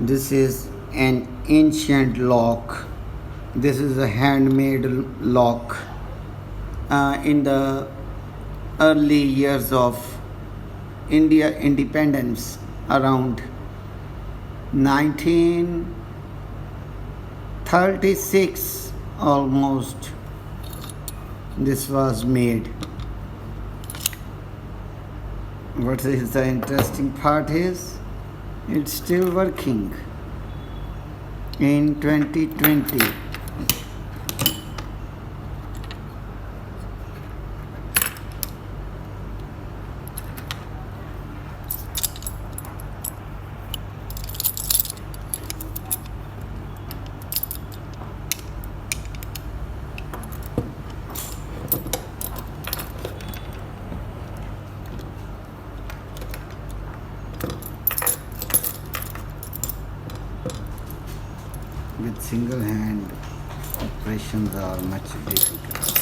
This is an ancient lock. This is a handmade lock. In the early years of India independence, around 1936 almost, this was made. What is the interesting part is it's still working in 2020. With single hand operations are much difficult.